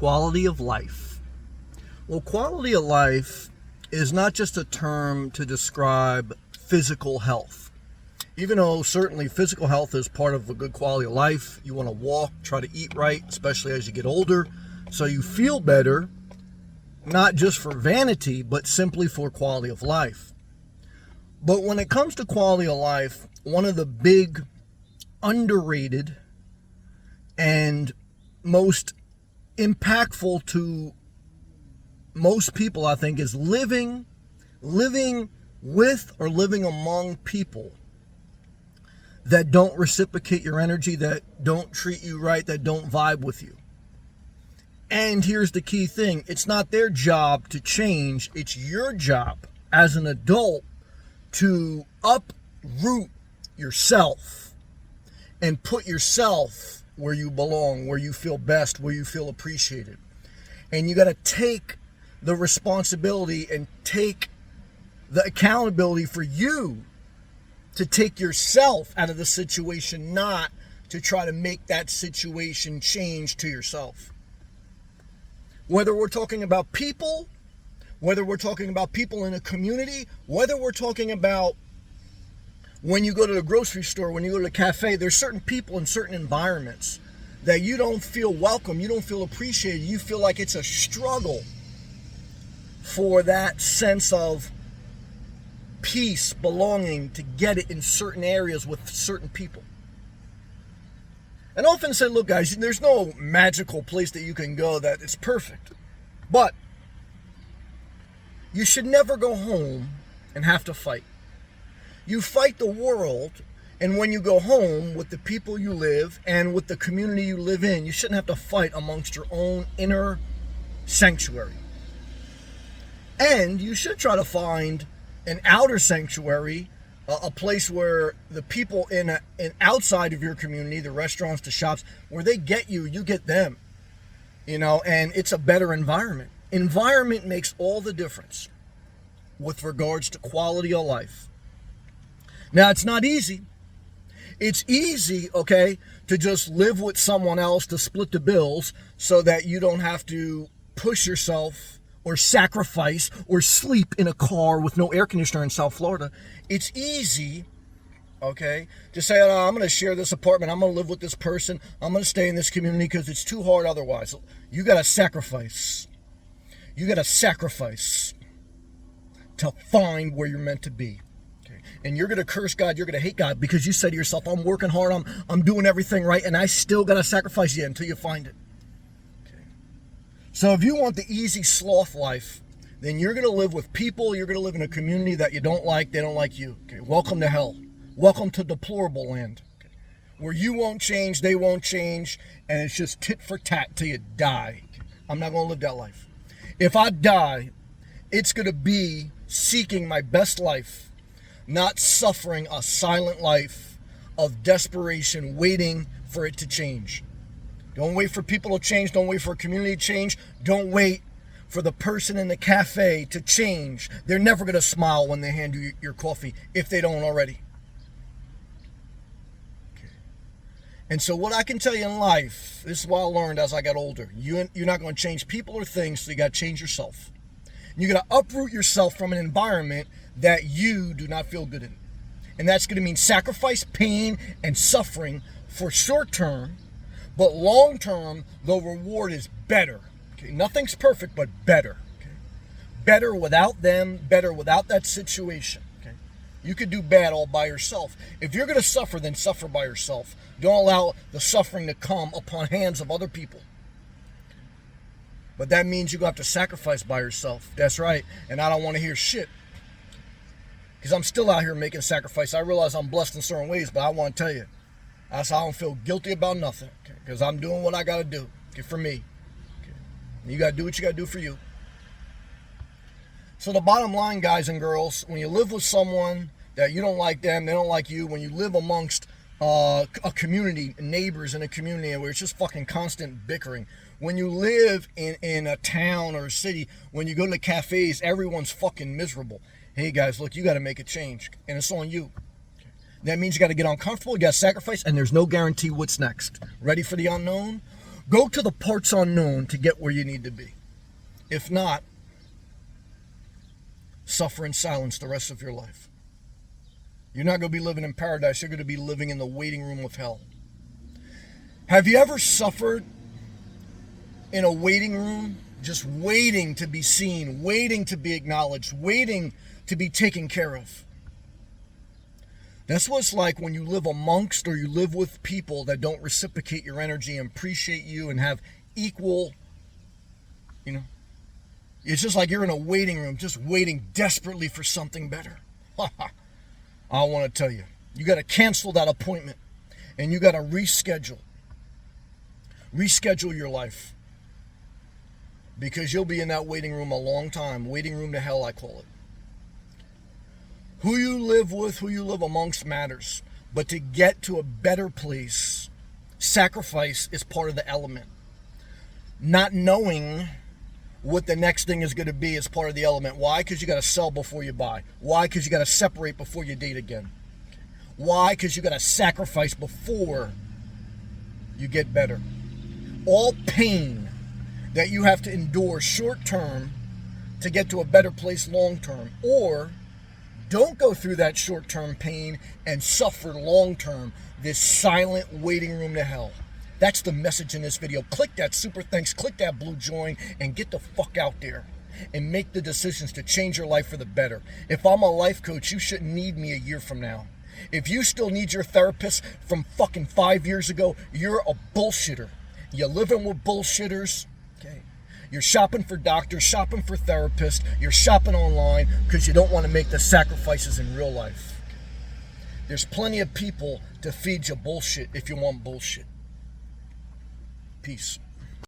quality of life. Well, quality of life is not just a term to describe physical health. Even though certainly physical health is part of a good quality of life, you want to walk, try to eat right, especially as you get older, so you feel better, not just for vanity, but simply for quality of life. But when it comes to quality of life, one of the big, underrated, and most impactful to most people, I think, is living with or living among people that don't reciprocate your energy, that don't treat you right, that don't vibe with you. And here's the key thing. It's not their job to change. It's your job as an adult to uproot yourself and put yourself where you belong, where you feel best, where you feel appreciated. And you got to take the responsibility and take the accountability for you to take yourself out of the situation, not to try to make that situation change to yourself. Whether we're talking about people, whether we're talking about people in a community, whether we're talking about when you go to the grocery store, when you go to the cafe, there's certain people in certain environments that you don't feel welcome, you don't feel appreciated, you feel like it's a struggle for that sense of peace, belonging, to get it in certain areas with certain people. And I often say, look guys, there's no magical place that you can go that is perfect. But you should never go home and have to fight. You fight the world, and when you go home with the people you live and with the community you live in, you shouldn't have to fight amongst your own inner sanctuary. And you should try to find an outer sanctuary, a place where the people in outside of your community, the restaurants, the shops, where they get you, you get them, and it's a better environment. Environment makes all the difference with regards to quality of life. Now, it's not easy. It's easy, okay, to just live with someone else to split the bills so that you don't have to push yourself or sacrifice or sleep in a car with no air conditioner in South Florida. It's easy, okay, to say, oh, I'm going to share this apartment, I'm going to live with this person, I'm going to stay in this community because it's too hard otherwise. You got to sacrifice. You got to sacrifice to find where you're meant to be. Okay? And you're going to curse God, you're going to hate God because you say to yourself, I'm working hard, I'm doing everything right, and I still got to sacrifice you until you find it. So if you want the easy sloth life, then you're going to live with people, you're going to live in a community that you don't like, they don't like you. Okay? Welcome to hell. Welcome to deplorable land. Okay? Where you won't change, they won't change, and it's just tit for tat till you die. Okay? I'm not going to live that life. If I die, it's going to be seeking my best life, not suffering a silent life of desperation, waiting for it to change. Don't wait for people to change. Don't wait for a community to change. Don't wait for the person in the cafe to change. They're never going to smile when they hand you your coffee if they don't already. Okay. And so what I can tell you in life, this is what I learned as I got older. You're not going to change people or things, so you got to change yourself. You got to uproot yourself from an environment that you do not feel good in. And that's going to mean sacrifice, pain, and suffering for short term. But long term, the reward is better. Okay? Nothing's perfect, but better. Okay? Better without them, better without that situation. Okay? You could do bad all by yourself. If you're going to suffer, then suffer by yourself. Don't allow the suffering to come upon hands of other people. But that means you're going to have to sacrifice by yourself. That's right. And I don't want to hear shit. Because I'm still out here making sacrifice. I realize I'm blessed in certain ways, but I want to tell you, I don't feel guilty about nothing, because I'm doing what I got to do, for me. Okay? You got to do what you got to do for you. So the bottom line, guys and girls, when you live with someone that you don't like them, they don't like you, when you live amongst a community, neighbors in a community where it's just fucking constant bickering, when you live in a town or a city, when you go to the cafes, everyone's fucking miserable. Hey guys, look, you got to make a change, and it's on you. That means you got to get uncomfortable, you got to sacrifice, and there's no guarantee what's next. Ready for the unknown? Go to the parts unknown to get where you need to be. If not, suffer in silence the rest of your life. You're not going to be living in paradise. You're going to be living in the waiting room of hell. Have you ever suffered in a waiting room, just waiting to be seen, waiting to be acknowledged, waiting to be taken care of? That's what it's like when you live amongst or you live with people that don't reciprocate your energy and appreciate you and have equal, it's just like you're in a waiting room, just waiting desperately for something better. I want to tell you, you got to cancel that appointment and you got to reschedule your life, because you'll be in that waiting room a long time. Waiting room to hell, I call it. Who you live with, who you live amongst matters. But to get to a better place, sacrifice is part of the element. Not knowing what the next thing is going to be is part of the element. Why? Because you got to sell before you buy. Why? Because you got to separate before you date again. Why? Because you got to sacrifice before you get better. All pain that you have to endure short term to get to a better place long term, or don't go through that short-term pain and suffer long-term, this silent waiting room to hell. That's the message in this video. Click that super thanks, click that blue join, and get the fuck out there and make the decisions to change your life for the better. If I'm a life coach, you shouldn't need me a year from now. If you still need your therapist from fucking 5 years ago, you're a bullshitter. You're living with bullshitters. Okay. You're shopping for doctors, shopping for therapists, you're shopping online because you don't want to make the sacrifices in real life. There's plenty of people to feed you bullshit if you want bullshit. Peace.